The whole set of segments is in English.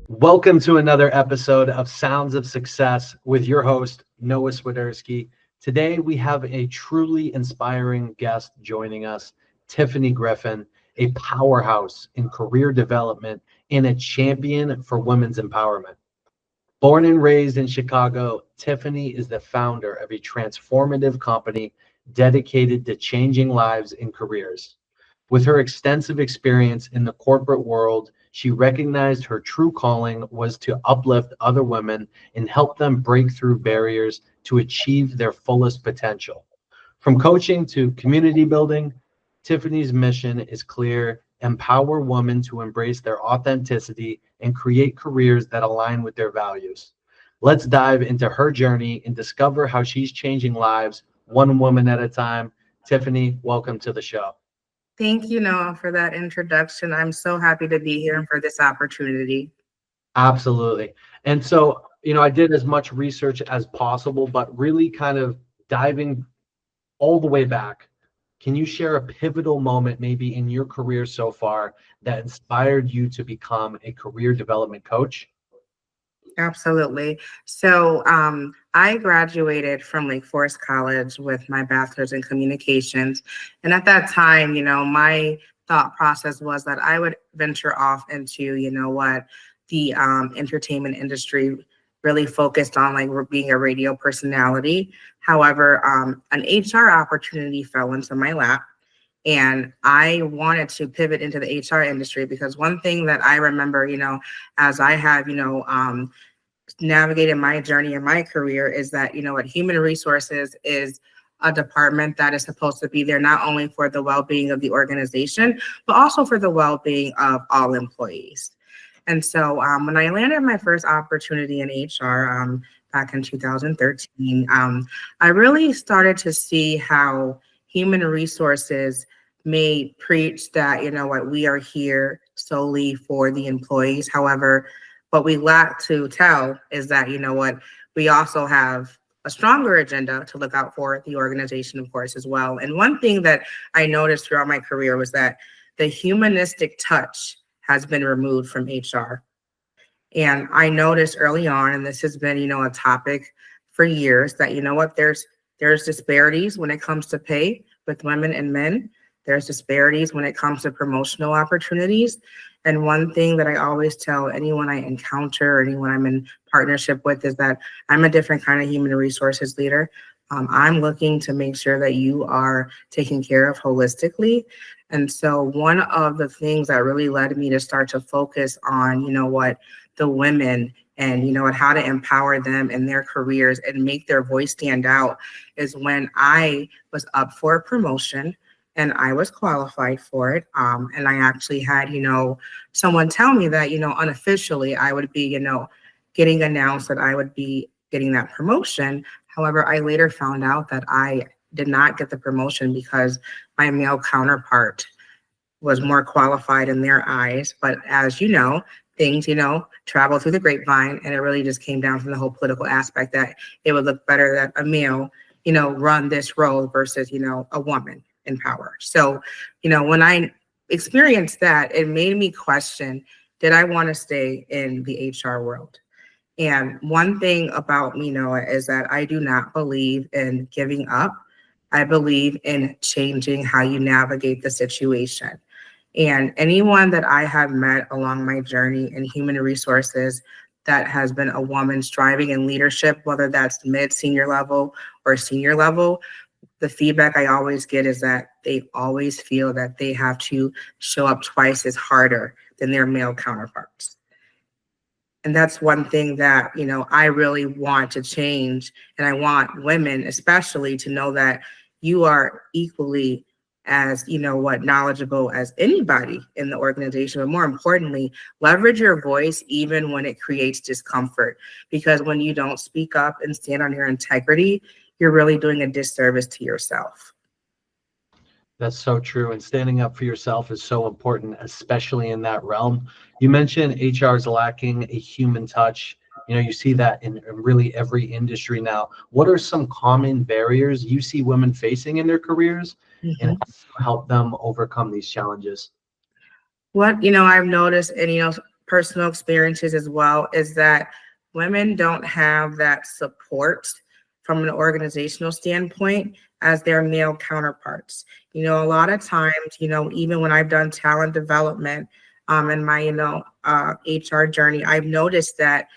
Welcome to another episode of Sounds of Success with your host, Noah Swiderski. Today, we have a truly inspiring guest joining us, Tiffany Griffin, a powerhouse in career development and a champion for women's empowerment. Born and raised in Chicago, Tiffany is the founder of a transformative company dedicated to changing lives and careers. With her extensive experience in the corporate world, she recognized her true calling was to uplift other women and help them break through barriers to achieve their fullest potential. From coaching to community building, Tiffany's mission is clear: empower women to embrace their authenticity and create careers that align with their values. Let's dive into her journey and discover how she's changing lives one woman at a time. Tiffany, welcome to the show. Thank you, Noah, for that introduction. I'm so happy to be here and for this opportunity. Absolutely. And so, I did as much research as possible, but really kind of diving all the way back. Can you share a pivotal moment maybe in your career so far that inspired you to become a career development coach? Absolutely. So I graduated from Lake Forest College with my bachelor's in communications. And at that time, my thought process was that I would venture off into, the entertainment industry, really focused on being a radio personality. However, an HR opportunity fell into my lap. And I wanted to pivot into the HR industry because one thing that I remember, as I have, navigated my journey in my career is that, what human resources is a department that is supposed to be there not only for the well-being of the organization, but also for the well-being of all employees. And so when I landed my first opportunity in HR back in 2013, I really started to see how human resources may preach that, we are here solely for the employees. However, what we lack to tell is that, we also have a stronger agenda to look out for the organization, of course, as well. And one thing that I noticed throughout my career was that the humanistic touch has been removed from HR. And I noticed early on, and this has been, a topic for years, that, there's disparities when it comes to pay with women and men. There's disparities when it comes to promotional opportunities. And one thing that I always tell anyone I encounter or anyone I'm in partnership with is that I'm a different kind of human resources leader. I'm looking to make sure that you are taken care of holistically. And so one of the things that really led me to start to focus on, the women and, how to empower them in their careers and make their voice stand out is when I was up for a promotion and I was qualified for it. And I actually had, someone tell me that, unofficially I would be, getting announced that I would be getting that promotion. However, I later found out that I did not get the promotion because my male counterpart was more qualified in their eyes. But as you know, things, travel through the grapevine, and it really just came down from the whole political aspect that it would look better that a male, run this role versus, a woman in power. So, when I experienced that, it made me question, did I want to stay in the HR world? And one thing about me, Noah, is that I do not believe in giving up. I believe in changing how you navigate the situation. And anyone that I have met along my journey in human resources that has been a woman striving in leadership, whether that's mid-senior level or senior level, the feedback I always get is that they always feel that they have to show up twice as harder than their male counterparts. And that's one thing that, I really want to change. And I want women especially to know that you are equally as, knowledgeable as anybody in the organization. But more importantly, leverage your voice even when it creates discomfort. Because when you don't speak up and stand on your integrity, you're really doing a disservice to yourself. That's so true. And standing up for yourself is so important, especially in that realm. You mentioned HR is lacking a human touch. You see that in really every industry now. What are some common barriers you see women facing in their careers, and how to help them overcome these challenges? What, I've noticed, and, personal experiences as well, is that women don't have that support from an organizational standpoint as their male counterparts. A lot of times, even when I've done talent development in my, HR journey, I've noticed that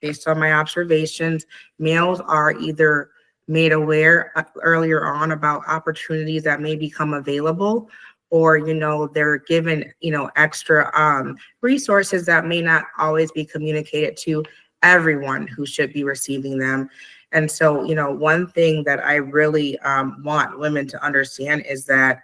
based on my observations, males are either made aware earlier on about opportunities that may become available, or they're given extra resources that may not always be communicated to everyone who should be receiving them. And so one thing that I really want women to understand is that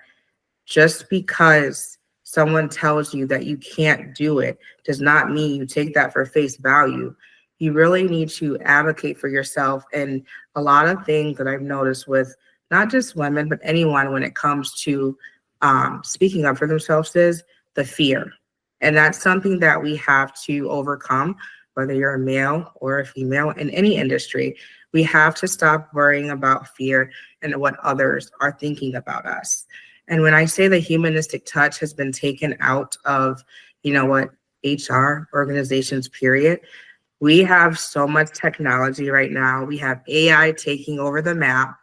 just because someone tells you that you can't do it does not mean you take that for face value. You really need to advocate for yourself. And a lot of things that I've noticed with not just women, but anyone when it comes to speaking up for themselves is the fear. And that's something that we have to overcome, whether you're a male or a female in any industry. We have to stop worrying about fear and what others are thinking about us. And when I say the humanistic touch has been taken out of, HR organizations, period, we have so much technology right now. We have AI taking over the map.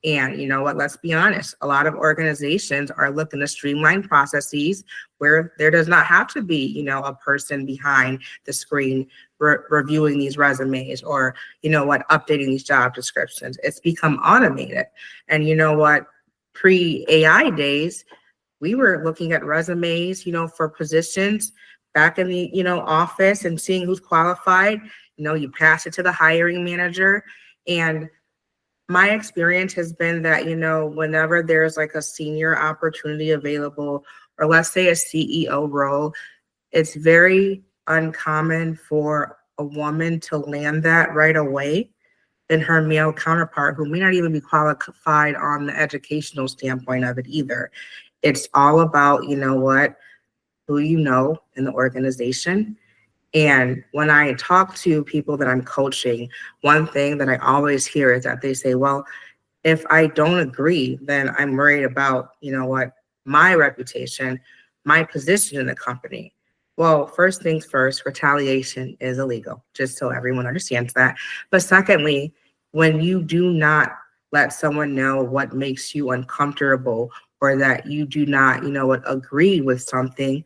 And let's be honest, a lot of organizations are looking to streamline processes where there does not have to be, a person behind the screen reviewing these resumes or, updating these job descriptions. It's become automated. And pre-AI days, we were looking at resumes, for positions back in the, office and seeing who's qualified. You pass it to the hiring manager. And my experience has been that, whenever there's like a senior opportunity available, or let's say a CEO role, it's very uncommon for a woman to land that right away than her male counterpart, who may not even be qualified on the educational standpoint of it either. It's all about, who in the organization. And when I talk to people that I'm coaching, one thing that I always hear is that they say, well, if I don't agree, then I'm worried about, my reputation, my position in the company. Well, first things first, retaliation is illegal, just so everyone understands that. But secondly, when you do not let someone know what makes you uncomfortable, or that you do not, agree with something,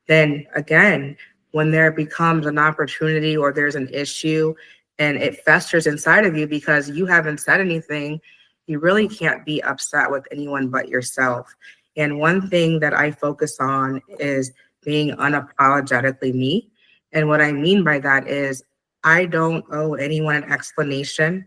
then again, when there becomes an opportunity or there's an issue and it festers inside of you because you haven't said anything, you really can't be upset with anyone but yourself. And one thing that I focus on is being unapologetically me. And what I mean by that is I don't owe anyone an explanation.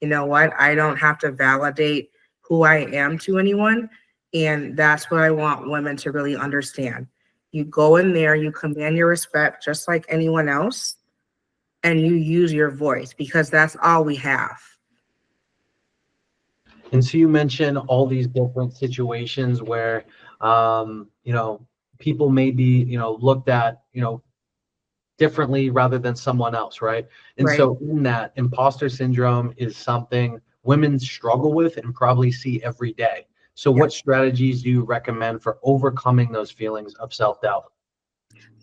I don't have to validate who I am to anyone. And that's what I want women to really understand. You go in there, you command your respect just like anyone else, and you use your voice because that's all we have. And so you mentioned all these different situations where, people may be, looked at, differently rather than someone else, right? And Right. so in that, imposter syndrome is something women struggle with and probably see every day. So Yeah. what strategies do you recommend for overcoming those feelings of self-doubt?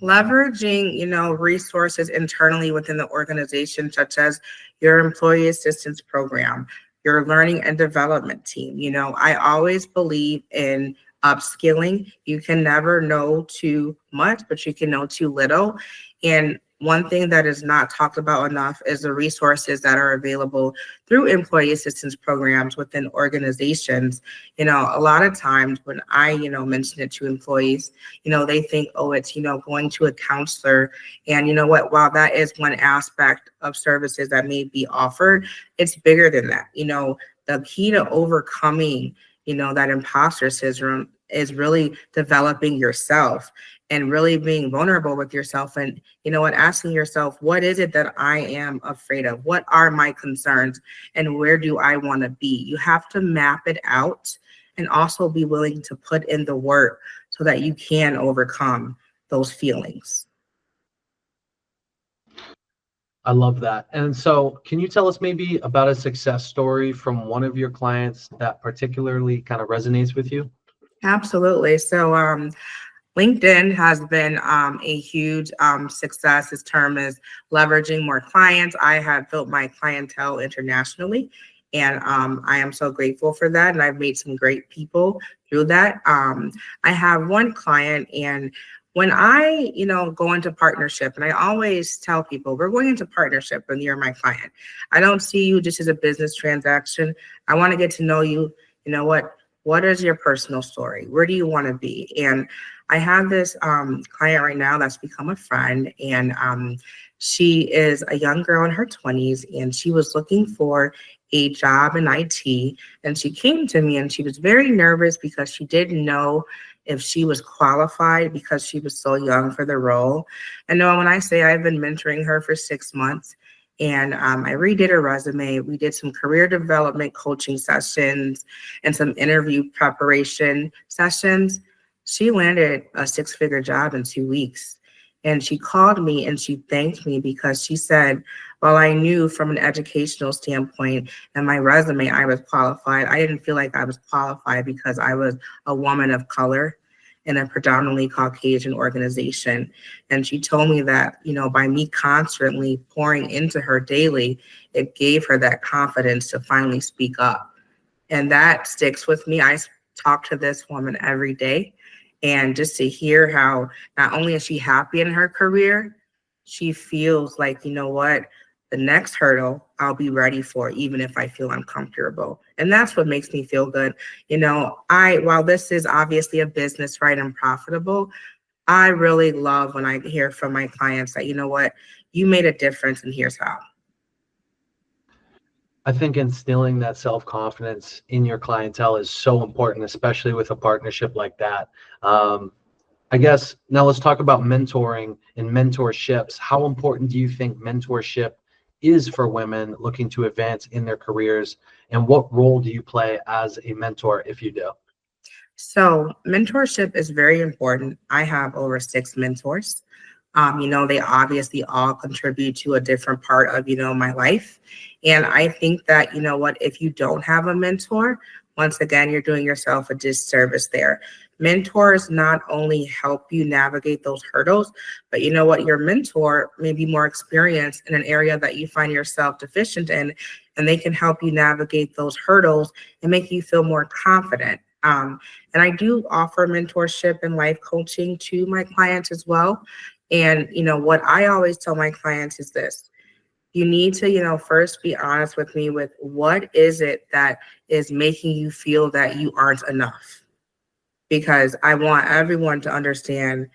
Leveraging, resources internally within the organization, such as your employee assistance program, your learning and development team. I always believe in upskilling. You can never know too much, but you can know too little. And one thing that is not talked about enough is the resources that are available through employee assistance programs within organizations. A lot of times when I, mention it to employees, they think, oh, it's, going to a counselor. And you know what, while that is one aspect of services that may be offered, it's bigger than that. The key to overcoming, that imposter syndrome is really developing yourself and really being vulnerable with yourself. And asking yourself, what is it that I am afraid of? What are my concerns? And where do I want to be? You have to map it out and also be willing to put in the work so that you can overcome those feelings. I love that. And so can you tell us maybe about a success story from one of your clients that particularly kind of resonates with you? Absolutely. So LinkedIn has been a huge success. This term is leveraging more clients. I have built my clientele internationally, and I am so grateful for that. And I've made some great people through that. I have one client, and when I, go into partnership, and I always tell people, we're going into partnership when you're my client. I don't see you just as a business transaction. I want to get to know you. You know what is your personal story? Where do you want to be? And I have this client right now that's become a friend, and she is a young girl in her 20s, and she was looking for a job in IT. And she came to me, and she was very nervous because she didn't know if she was qualified because she was so young for the role. And no, when I say I've been mentoring her for 6 months, and I redid her resume. We did some career development coaching sessions and some interview preparation sessions. She landed a six-figure job in 2 weeks. And she called me and she thanked me because she said, while I knew from an educational standpoint and my resume I was qualified, I didn't feel like I was qualified because I was a woman of color in a predominantly Caucasian organization. And she told me that, by me constantly pouring into her daily, it gave her that confidence to finally speak up. And that sticks with me. I talk to this woman every day. And just to hear how not only is she happy in her career, she feels like, the next hurdle I'll be ready for, even if I feel uncomfortable. And that's what makes me feel good. While this is obviously a business, right, and profitable, I really love when I hear from my clients that, you made a difference and here's how. I think instilling that self-confidence in your clientele is so important, especially with a partnership like that. I guess now let's talk about mentoring and mentorships. How important do you think mentorship is for women looking to advance in their careers? And what role do you play as a mentor if you do? So mentorship is very important. I have over 6 mentors. They obviously all contribute to a different part of, my life. And I think that, if you don't have a mentor, once again, you're doing yourself a disservice there. Mentors not only help you navigate those hurdles, but your mentor may be more experienced in an area that you find yourself deficient in, and they can help you navigate those hurdles and make you feel more confident. And I do offer mentorship and life coaching to my clients as well. And, what I always tell my clients is this. You need to, first be honest with me with what is it that is making you feel that you aren't enough? Because I want everyone to understand,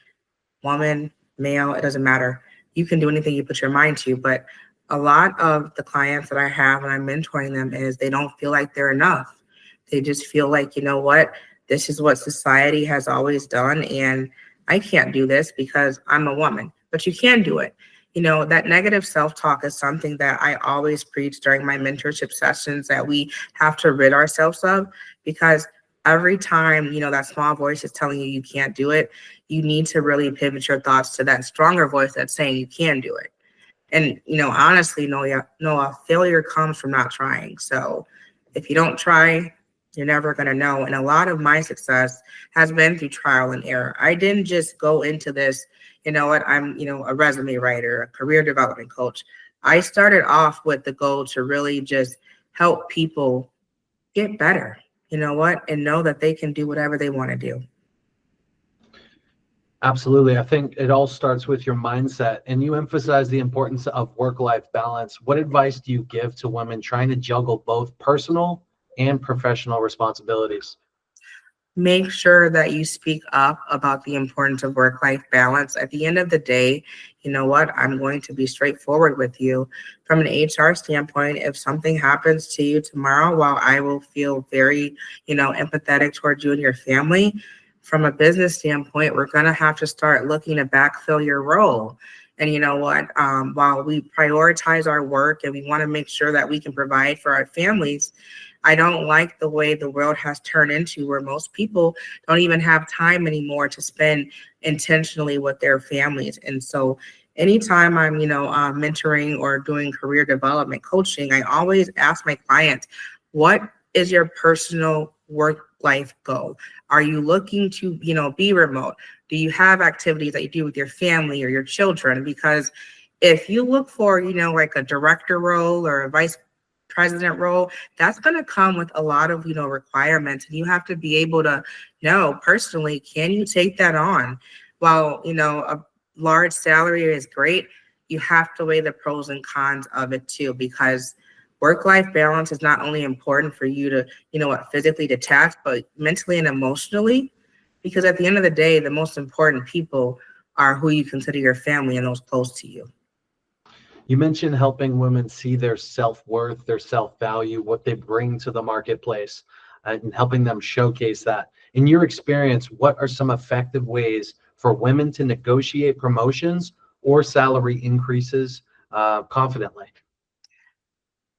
woman, male, it doesn't matter. You can do anything you put your mind to. But a lot of the clients that I have when I'm mentoring them is they don't feel like they're enough. They just feel like, this is what society has always done. And I can't do this because I'm a woman. But you can do it. That negative self-talk is something that I always preach during my mentorship sessions that we have to rid ourselves of, because every time, that small voice is telling you can't do it, you need to really pivot your thoughts to that stronger voice that's saying you can do it. And, honestly, Noah, failure comes from not trying. So if you don't try, you're never going to know. And a lot of my success has been through trial and error. I didn't just go into this, I'm, a resume writer, a career development coach. I started off with the goal to really just help people get better, and know that they can do whatever they want to do. Absolutely. I think it all starts with your mindset, and you emphasize the importance of work-life balance. What advice do you give to women trying to juggle both personal and professional responsibilities? Make sure that you speak up about the importance of work-life balance. At the end of the day, I'm going to be straightforward with you. From an HR standpoint, if something happens to you tomorrow, while I will feel very, empathetic towards you and your family, from a business standpoint, we're going to have to start looking to backfill your role. And while we prioritize our work and we want to make sure that we can provide for our families, I don't like the way the world has turned into, where most people don't even have time anymore to spend intentionally with their families. And so anytime I'm, mentoring or doing career development coaching, I always ask my clients, what is your personal work life go? Are you looking to, be remote? Do you have activities that you do with your family or your children? Because if you look for, like a director role or a vice president role, that's going to come with a lot of, requirements. And you have to be able to know personally, can you take that on? While, a large salary is great, you have to weigh the pros and cons of it too, because work-life balance is not only important for you to, physically detach, but mentally and emotionally, because at the end of the day, the most important people are who you consider your family and those close to you. You mentioned helping women see their self-worth, their self-value, what they bring to the marketplace, and helping them showcase that. In your experience, what are some effective ways for women to negotiate promotions or salary increases confidently?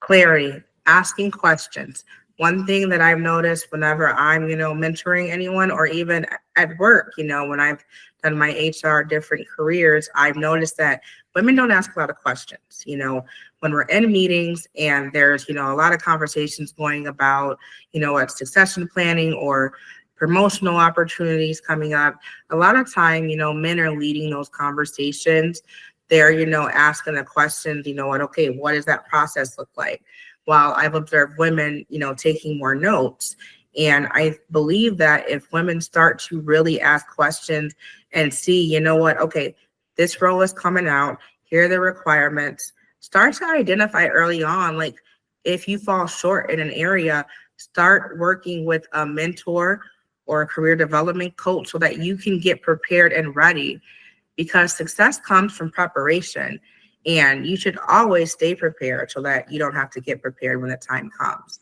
Clarity, asking questions. One thing that I've noticed whenever I'm, mentoring anyone, or even at work, when I've done my HR different careers, I've noticed that women don't ask a lot of questions. When we're in meetings and there's, a lot of conversations going about, what succession planning or promotional opportunities coming up, a lot of time, men are leading those conversations. They're, asking the questions, okay, what does that process look like? While I've observed women, taking more notes. And I believe that if women start to really ask questions and see, okay, this role is coming out, here are the requirements, start to identify early on, like if you fall short in an area, start working with a mentor or a career development coach so that you can get prepared and ready, because success comes from preparation. And you should always stay prepared so that you don't have to get prepared when the time comes.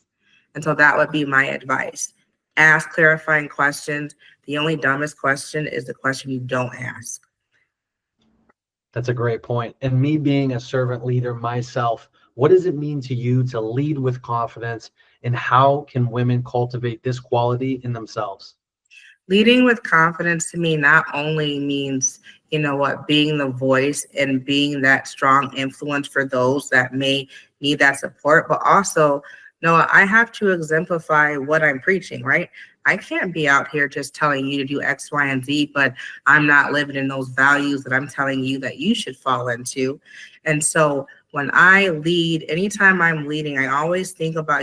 And so that would be my advice. Ask clarifying questions. The only dumbest question is the question you don't ask. That's a great point. And me being a servant leader myself, what does it mean to you to lead with confidence, and how can women cultivate this quality in themselves? Leading with confidence to me not only means, being the voice and being that strong influence for those that may need that support, but also, I have to exemplify what I'm preaching, right? I can't be out here just telling you to do X, Y, and Z, but I'm not living in those values that I'm telling you that you should fall into. And so when I lead, anytime I'm leading, I always think about,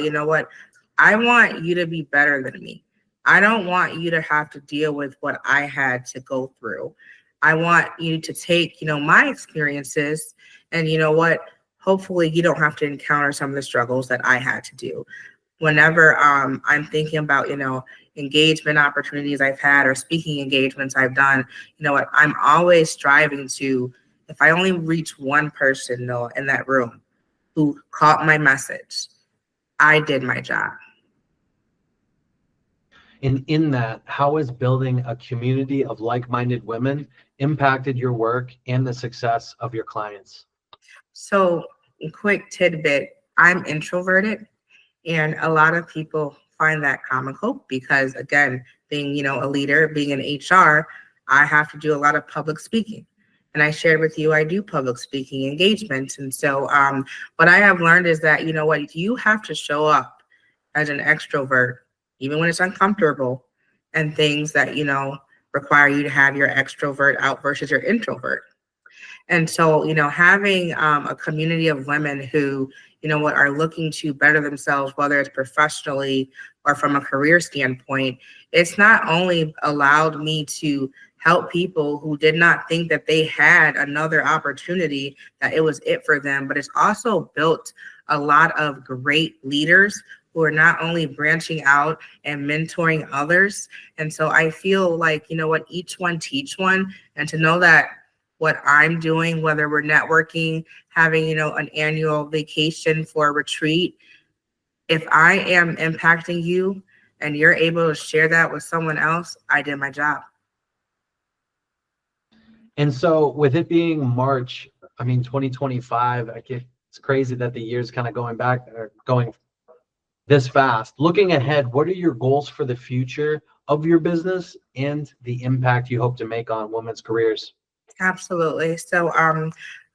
I want you to be better than me. I don't want you to have to deal with what I had to go through. I want you to take, my experiences, and hopefully you don't have to encounter some of the struggles that I had to do. Whenever I'm thinking about, engagement opportunities I've had or speaking engagements I've done, I'm always striving to, if I only reach one person, in that room who caught my message, I did my job. And in that, how has building a community of like-minded women impacted your work and the success of your clients? So, a quick tidbit, I'm introverted, and a lot of people find that comical because, again, being, a leader, being in HR, I have to do a lot of public speaking. And I shared with you, I do public speaking engagements. And so what I have learned is that, you have to show up as an extrovert, even when it's uncomfortable, and things that, require you to have your extrovert out versus your introvert. And so, having a community of women who, are looking to better themselves, whether it's professionally or from a career standpoint, it's not only allowed me to help people who did not think that they had another opportunity, that it was it for them, but it's also built a lot of great leaders who are not only branching out and mentoring others. And so I feel like, each one teach one, and to know that what I'm doing, whether we're networking, having, an annual vacation for a retreat, if I am impacting you and you're able to share that with someone else, I did my job. And so with it being March, 2025, it's crazy that the year's kind of going this fast. Looking ahead, what are your goals for the future of your business and the impact you hope to make on women's careers? Absolutely. So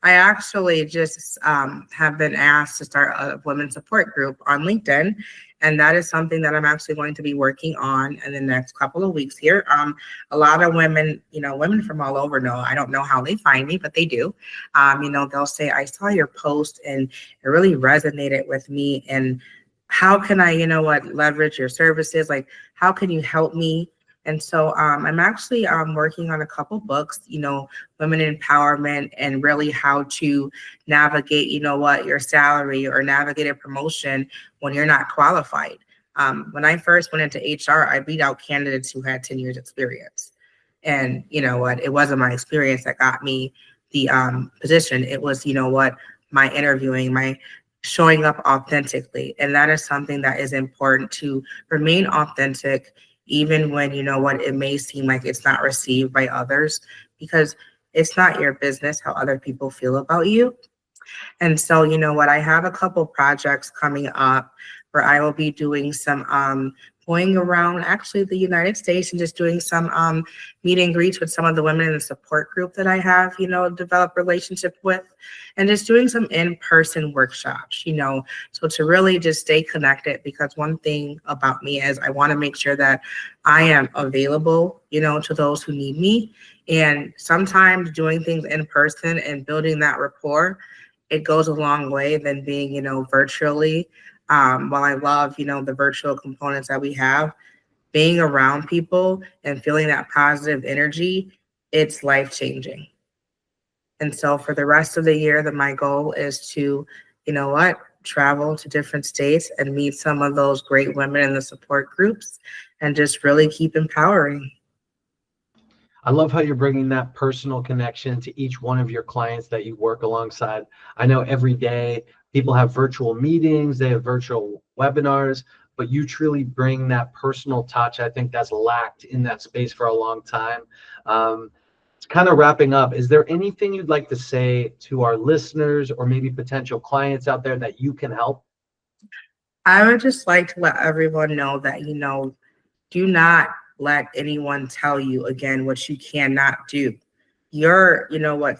I actually just have been asked to start a women's support group on LinkedIn. And that is something that I'm actually going to be working on in the next couple of weeks here. A lot of women, women from all over know, I don't know how they find me, but they do. They'll say, I saw your post and it really resonated with me. And how can I, leverage your services? Like, how can you help me? And so I'm actually working on a couple books, women empowerment and really how to navigate, your salary or navigate a promotion when you're not qualified. When I first went into HR, I beat out candidates who had 10 years experience. And you know what, it wasn't my experience that got me the position. It was, my interviewing, my showing up authentically. And that is something that is important, to remain authentic, even when, it may seem like it's not received by others, because it's not your business how other people feel about you. And so, I have a couple projects coming up where I will be doing some going around actually the United States and just doing some meet and greets with some of the women in the support group that I have, developed relationship with, and just doing some in-person workshops, so to really just stay connected, because one thing about me is I want to make sure that I am available, to those who need me. And sometimes doing things in person and building that rapport, it goes a long way than being, virtually. While I love, the virtual components that we have, being around people and feeling that positive energy, it's life-changing. And so for the rest of the year, my goal is to, travel to different states and meet some of those great women in the support groups and just really keep empowering. I love how you're bringing that personal connection to each one of your clients that you work alongside. I know every day people have virtual meetings, they have virtual webinars, but you truly bring that personal touch. I think that's lacked in that space for a long time. It's kind of wrapping up. Is there anything you'd like to say to our listeners or maybe potential clients out there that you can help? I would just like to let everyone know that, do not let anyone tell you again what you cannot do. Your,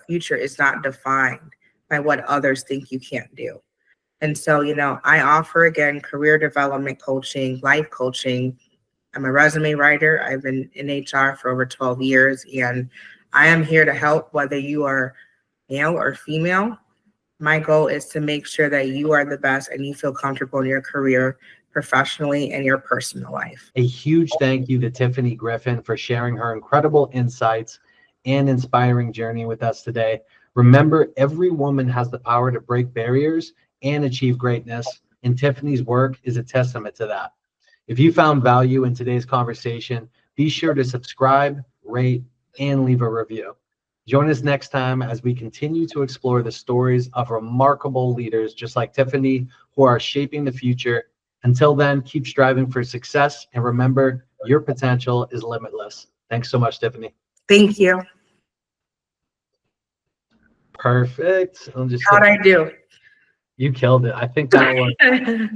future is not defined by what others think you can't do. And so, I offer, again, career development coaching, life coaching. I'm a resume writer. I've been in HR for over 12 years, and I am here to help whether you are male or female. My goal is to make sure that you are the best and you feel comfortable in your career, professionally, and your personal life. A huge thank you to Tiffany Griffin for sharing her incredible insights and inspiring journey with us today. Remember, every woman has the power to break barriers and achieve greatness, and Tiffany's work is a testament to that. If you found value in today's conversation, be sure to subscribe, rate, and leave a review. Join us next time as we continue to explore the stories of remarkable leaders just like Tiffany, who are shaping the future. Until then, keep striving for success, and remember, your potential is limitless. Thanks so much, Tiffany. Thank you. Perfect. How'd I do? You killed it. I think that'll work.